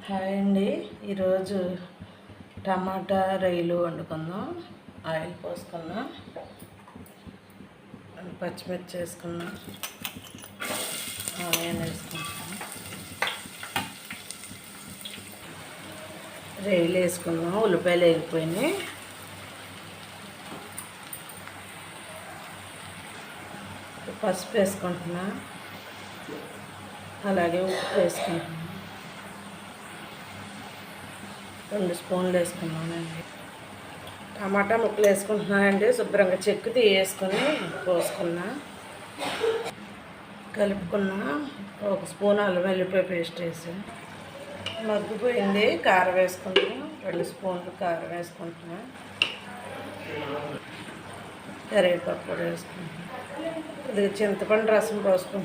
Hi అండి. ఈరోజు టమాటా రొయ్యలు వండుకుందాం. ఆయిల్ పోసుకున్నాం, పచ్చిమిర్చి వేసుకున్నాం, ఆనియన్ వేసుకుంటాం, రొయ్యలు వేసుకున్నాం. ఉల్లిపాయలు వేగిపోయినాయి. పసుపు వేసుకుంటున్నా, అలాగే ఉప్పు వేసుకుంటున్నాం. 2 స్పూన్లు వేసుకున్నానండి. టమాటా ముక్కలు వేసుకుంటున్నానండి. శుభ్రంగా చెక్కు తీసేసుకొని పోసుకున్నా, కలుపుకున్నా. 1 స్పూన్ అల్లం వెల్లిపాయ పేస్ట్ వేసి మగ్గిపోయింది. కారం వేసుకున్నాం. 2 స్పూన్లు కారం వేసుకుంటున్నా, కరివేపాకు కూడా వేసుకుంటున్నాం. కొద్దిగా చింతపండు రసం పోసుకుంటున్నాం.